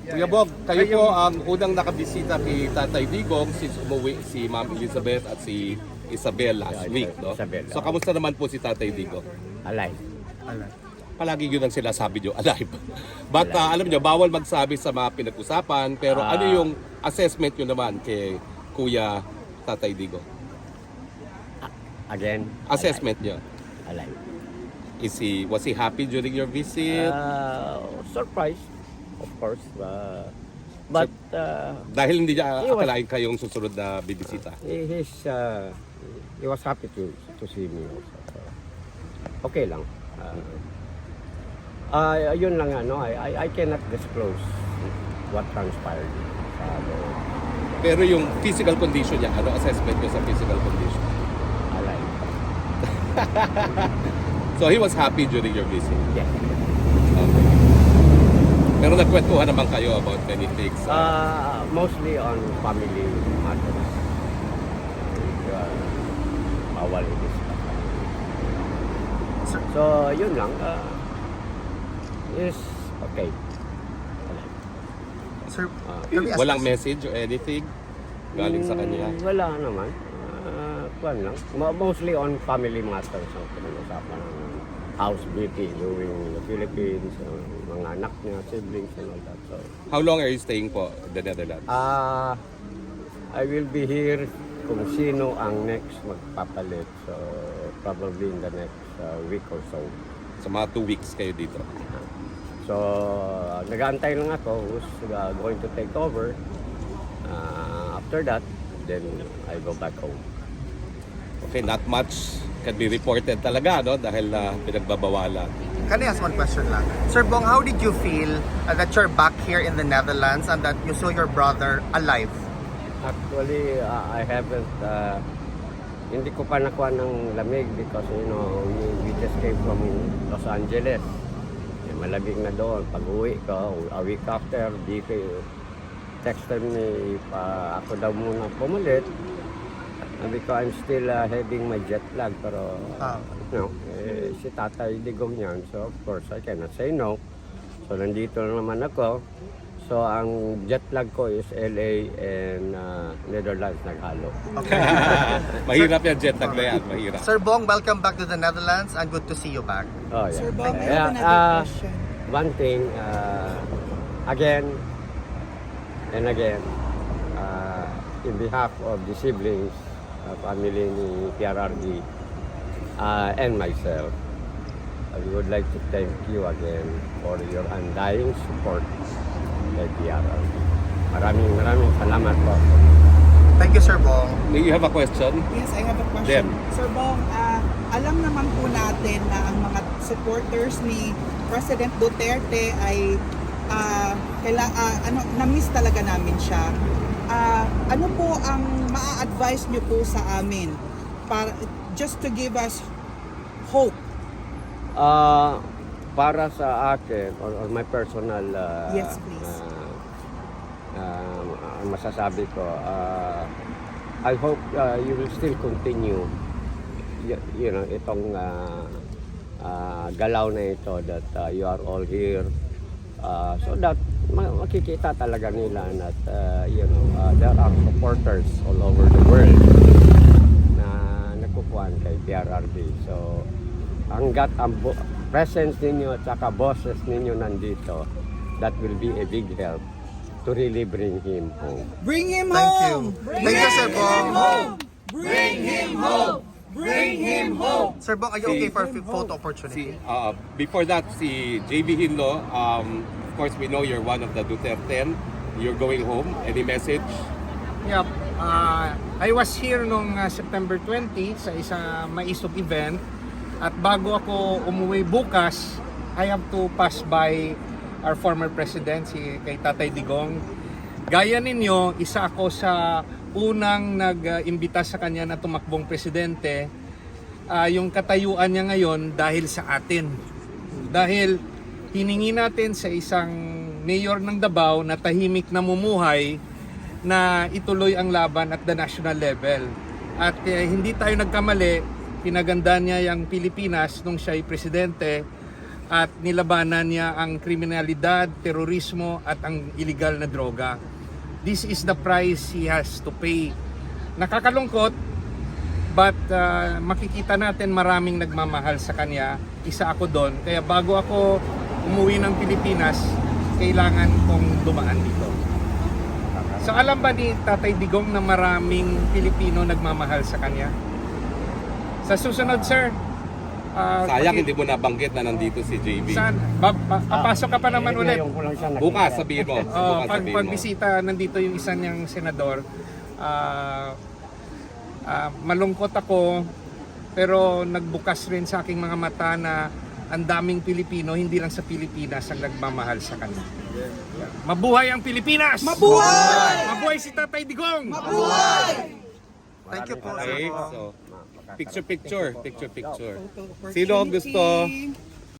Kuya Bog, kayo po ang unang nakabisita kay Tatay Digong since umuwi si Ma'am Elizabeth at si Isabel last week, no? Isabel, So, kamusta naman po si Tatay Digong? Alive. Palagi yun ang sila sabi nyo, alive. But alam nyo, bawal magsabi sa mga pinag-usapan, pero ano yung assessment nyo naman kay Kuya Tatay Digong? Again, Assessment nyo. alive. Was he happy during your visit? Surprised, of course. But Dahil hindi niya he was- akalain kayong susunod na bibisita. he was happy to see me also. So, okay lang. Yun lang ano, I cannot disclose what transpired. Pero yung physical condition niya, ano assessment niyo sa physical condition? Alive. So he was happy during your visit? Yeah. Okay. Pero nagkwentuhan naman kayo about many things? Mostly on family matters. Bawal i-discuss. So, yun lang. Is okay. Sir, Walang message or anything galing sa kanya? Wala naman. Kuwan lang. Mostly on family matters. So, pinag-usapan ng house beauty doing the Philippines, mga anak niya, siblings and all that. So, How long are you staying po in the Netherlands? I will be here kung sino ang next magpapalit. So, probably in the next week or so. Sa mga 2 weeks kayo dito. So, nag-aantay lang ako who's going to take over. After that, then I go back home. Okay, not much can be reported talaga, no? Dahil pinagbabawalan. can I ask one question lang? Sir Bong, how did you feel that you're back here in the Netherlands and that you saw your brother alive? Actually, I haven't, hindi ko pa nakuha ng lamig because, you know, we just came from Los Angeles. Malamig na doon. Pag-uwi ko, a week after, di ko texted me pa ako daw muna pumalit. Because I'm still having my jet lag, pero, si Tatay Digong yan. So, of course, I cannot say no. So, nandito naman ako. So, ang jet lag ko is LA and Netherlands naghalo. Mahirap yan, jet lag na yan. Mahirap. Sir Bong, welcome back to the Netherlands and good to see you back. Oh, yeah. Sir Bob, I have another question. One thing, again and again, in behalf of the siblings, family ni PRRD, and myself, I would like to thank you again for your undying support kay PRRD. Maraming salamat po. Thank you, Sir Bong. May you have a question? Yes, I have a question. Then. Sir Bong, alam naman po natin na ang mga supporters ni President Duterte ay na-miss talaga namin siya. Ano po ang maa-advise niyo po sa amin para just to give us hope? Para sa akin, or my personal Yes, please. masasabi ko, I hope you will still continue you know, itong galaw na ito that you are all here so that makikita talaga nila that you know, there are supporters all over the world na nagkukuhan kay PRRD. So hanggat ang presence ninyo at saka bosses ninyo nandito, that will be a big help to really bring him home. Bring him Thank home! you. Thank you, Sir Bong. Bring him home! Bring him home! Sir Bong, are you okay for a photo opportunity? Before that, si JV Hinlo, of course, we know you're one of the Duterte. You're going home. Any message? Yep. I was here noong September 20 sa isang maisog event at bago ako umuwi bukas, I have to pass by our former president, si kay Tatay Digong. Gaya ninyo, isa ako sa unang nag-imbita sa kanya na tumakbong presidente. Yung katayuan niya ngayon dahil sa atin. Dahil hiningi natin sa isang mayor ng Davao na tahimik na mumuhay na ituloy ang laban at the national level. At hindi tayo nagkamali, pinaganda niya yung Pilipinas nung siya ay presidente. at nilabanan niya ang kriminalidad, terorismo at ang illegal na droga. This is the price he has to pay. Nakakalungkot, but makikita natin maraming nagmamahal sa kanya. Isa ako doon. Kaya bago ako umuwi ng Pilipinas, kailangan kong dumaan dito. So alam ba ni Tatay Digong na maraming Pilipino nagmamahal sa kanya? Sa susunod, sir, Sayang hindi mo nabanggit na nandito si JB. papasok ka pa naman ulit. Ngayon ko lang siya nakita. Bukas sabihin mo. Oh, Bukas sabihin mo. pagbisita, nandito yung isa niyang senador. Malungkot ako, pero nagbukas rin sa aking mga mata na ang daming Pilipino, hindi lang sa Pilipinas, ang nagmamahal sa kanya. Yeah. Mabuhay ang Pilipinas! Mabuhay! Mabuhay si Tatay Digong! Mabuhay! Thank you po, Okay, Sir Bong. so picture. Photo Sino ang gusto? opportunity.